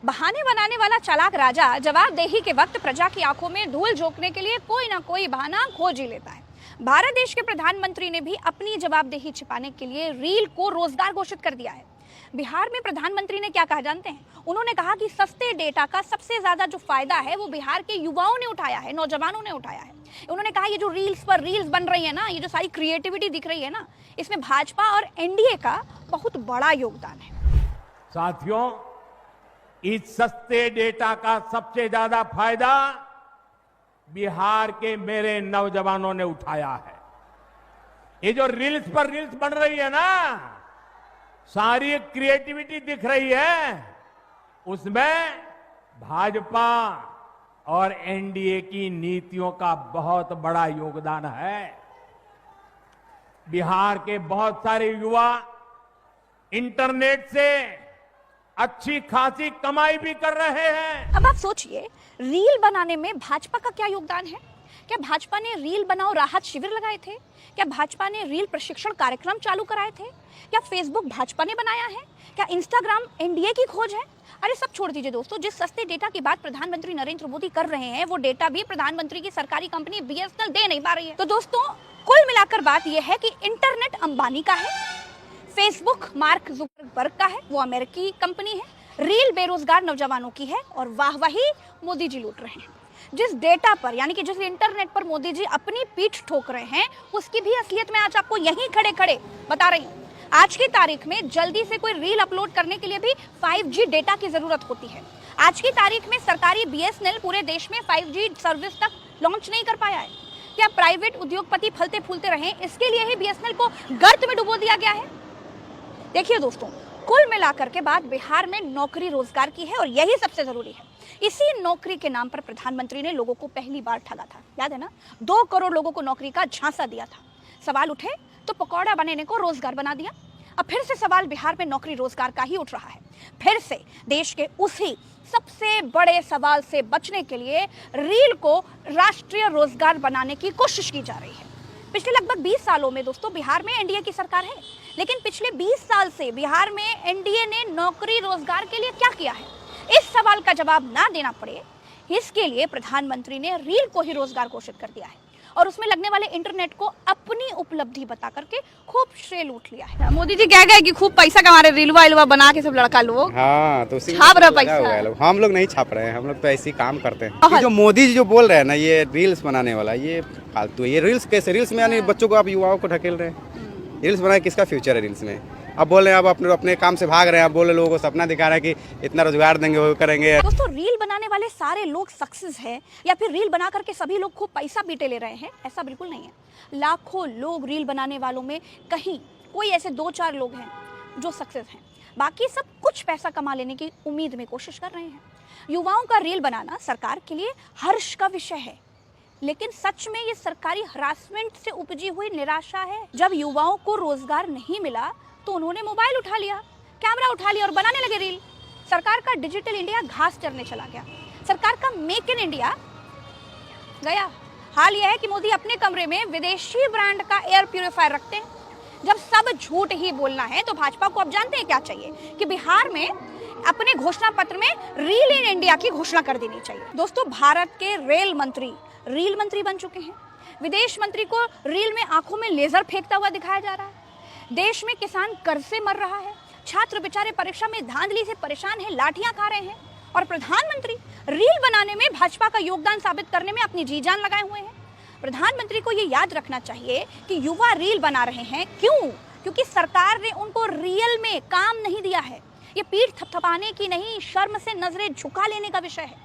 बहाने बनाने वाला चालाक राजा जवाबदेही के वक्त प्रजा की आंखों में धूल झोंकने के लिए कोई ना कोई बहाना खोज ही लेता है। भारत देश के प्रधानमंत्री ने भी अपनी जवाबदेही छिपाने के लिए रील को रोजगार घोषित कर दिया है। बिहार में प्रधानमंत्री ने क्या कहा जानते हैं? उन्होंने कहा कि सस्ते डेटा का सबसे ज्यादा जो फायदा है वो बिहार के युवाओं ने उठाया है, नौजवानों ने उठाया है। उन्होंने कहा ये जो रील्स पर रील्स बन रही है ना, ये जो सारी क्रिएटिविटी दिख रही है ना, इसमें भाजपा और एनडीए का बहुत बड़ा योगदान है। साथियों, इस सस्ते डेटा का सबसे ज्यादा फायदा बिहार के मेरे नौजवानों ने उठाया है। ये जो रील्स पर रील्स बन रही है ना, सारी क्रिएटिविटी दिख रही है, उसमें भाजपा और एनडीए की नीतियों का बहुत बड़ा योगदान है। बिहार के बहुत सारे युवा इंटरनेट से अच्छी खासी कमाई भी कर रहे हैं। अब आप सोचिए, रील बनाने में भाजपा का क्या योगदान है? क्या भाजपा ने रील बनाओ राहत शिविर लगाए थे? क्या भाजपा ने रील प्रशिक्षण कार्यक्रम चालू कराए थे? क्या फेसबुक भाजपा ने बनाया है? क्या इंस्टाग्राम एनडीए की खोज है? अरे सब छोड़ दीजिए दोस्तों, जिस सस्ते डेटा की बात प्रधानमंत्री नरेंद्र मोदी कर रहे हैं वो डेटा भी प्रधानमंत्री की सरकारी कंपनी बीएसएनएल दे नहीं पा रही है। तो दोस्तों, कुल मिलाकर बात यह है कि इंटरनेट अंबानी का है, फेसबुक मार्क जुकरबर्ग का है, वो अमेरिकी कंपनी है, रील बेरोजगार नौजवानों की है और वाहवाही मोदी जी लूट रहे हैं। जिस डेटा पर यानी कि जिस इंटरनेट पर मोदी जी अपनी पीठ ठोक रहे हैं उसकी भी असलियत मैं आज आपको यहीं खड़े खड़े बता रही हूँ। आज की तारीख में जल्दी से कोई रील अपलोड करने के लिए भी 5G डेटा की जरूरत होती है। आज की तारीख में सरकारी बीएसएनएल पूरे देश में 5G सर्विस तक लॉन्च नहीं कर पाया है। क्या प्राइवेट उद्योगपति फलते फूलते रहे इसके लिए ही बीएसएनएल को गर्त में डुबो दिया गया है? देखिए दोस्तों, कुल मिलाकर के बात बिहार में नौकरी रोजगार की है और यही सबसे जरूरी है। इसी नौकरी के नाम पर प्रधानमंत्री ने लोगों को पहली बार ठगा था, याद है ना? 2 करोड़ लोगों को नौकरी का झांसा दिया था। सवाल उठे तो पकौड़ा बनाने को रोजगार बना दिया। अब फिर से सवाल बिहार में नौकरी रोजगार का ही उठ रहा है। फिर से देश के उसी सबसे बड़े सवाल से बचने के लिए रील को राष्ट्रीय रोजगार बनाने की कोशिश की जा रही है। पिछले लगभग 20 सालों में दोस्तों बिहार में एनडीए की सरकार है, लेकिन पिछले 20 साल से बिहार में एनडीए ने नौकरी रोजगार के लिए क्या किया है? इस सवाल का जवाब ना देना पड़े इसके लिए प्रधानमंत्री ने रील को ही रोजगार घोषित कर दिया है और उसमें लगने वाले इंटरनेट को अपनी उपलब्धि बता करके खूब श्रेय लूट लिया है। मोदी जी कह गए कि खूब पैसा कमा रहे रीलवा बना के सब लड़का लोग। हाँ, तो छाप रहे पैसा। हम लोग नहीं छाप रहे हैं, हम लोग तो ऐसे ही काम करते हैं। ये जो मोदी जी जो बोल रहे हैं ना, ये रील्स बनाने वाला, ये फालतू है। ये रील्स कैसे? रील्स में यानी बच्चों को, आप युवाओं को ढकेल रहे हैं। रील्स बनाए किसका फ्यूचर है रील्स में? अब बोल रहे हैं, अब अपने काम से भाग रहे हैं, अब बोल रहे लोगों को सपना दिखा रहे हैं कि इतना रोजगार देंगे, वो करेंगे। दोस्तों, रील बनाने वाले सारे लोग सक्सेस हैं या फिर रील बना करके सभी लोग खूब पैसा बीटे ले रहे हैं? ऐसा बिल्कुल नहीं है। लाखों लोग रील बनाने वालों में कहीं कोई ऐसे 2-4 लोग हैं जो सक्सेस हैं, बाकी सब कुछ पैसा कमा लेने की उम्मीद में कोशिश कर रहे हैं। युवाओं का रील बनाना सरकार के लिए हर्ष का विषय है, लेकिन सच में ये सरकारी हरासमेंट से उपजी हुई निराशा है। जब युवाओं को रोजगार नहीं मिला तो उन्होंने मोबाइल उठा लिया, कैमरा उठा लिया और बनाने लगे रील। सरकार का डिजिटल इंडिया घास चरने चला गया। सरकार का मेक इन इंडिया गया। हाल यह है कि मोदी अपने कमरे में विदेशी ब्रांड का एयर प्यूरिफायर रखते हैं। जब सब झूठ ही बोलना है तो भाजपा को अब जानते हैं क्या चाहिए कि बिहार में अपने घोषणा पत्र में रील इन इंडिया की घोषणा कर देनी चाहिए। दोस्तों, भारत के रेल मंत्री रील मंत्री बन चुके हैं। विदेश मंत्री को रील में आंखों में लेजर फेंकता हुआ दिखाया जा रहा है। देश में किसान कर्ज से मर रहा है, छात्र बेचारे परीक्षा में धांधली से परेशान हैं, लाठियां खा रहे हैं और प्रधानमंत्री रील बनाने में भाजपा का योगदान साबित करने में अपनी जी जान लगाए हुए हैं। प्रधानमंत्री को ये याद रखना चाहिए कि युवा रील बना रहे हैं क्यों? क्योंकि सरकार ने उनको रियल में काम नहीं दिया है। ये पीठ थपथपाने की नहीं, शर्म से नजरें झुका लेने का विषय है।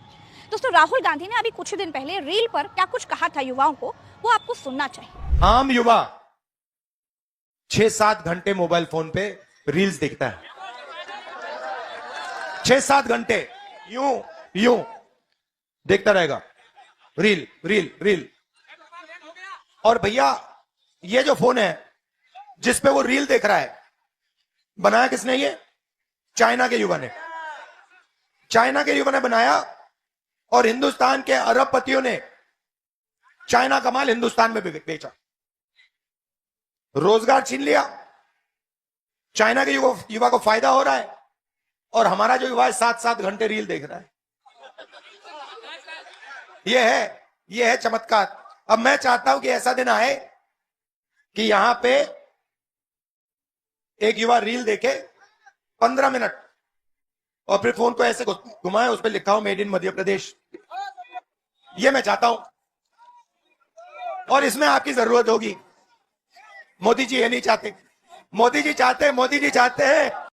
दोस्तों, राहुल गांधी ने अभी कुछ दिन पहले रील पर क्या कुछ कहा था युवाओं को, वो आपको सुनना चाहिए। आम युवा 6-7 घंटे मोबाइल फोन पे रील्स देखता है। 6-7 घंटे यूं देखता रहेगा, रील रील रील। और भैया, ये जो फोन है जिस पे वो रील देख रहा है, बनाया किसने? ये चाइना के युवा ने। चाइना के युवा ने बनाया और हिंदुस्तान के अरबपतियों ने चाइना का माल हिंदुस्तान में बेचा, रोजगार छीन लिया। चाइना के युवा को फायदा हो रहा है। और हमारा जो युवा है 7-7 घंटे रील देख रहा है। ये है चमत्कार। अब मैं चाहता हूं कि ऐसा दिन आए कि यहां पे एक युवा रील देखे 15 मिनट और फिर फोन को ऐसे घुमाए, उस पर लिखा हो मेड इन मध्य प्रदेश। ये मैं चाहता हूं और इसमें आपकी जरूरत होगी। मोदी जी ये नहीं चाहते। मोदी जी चाहते हैं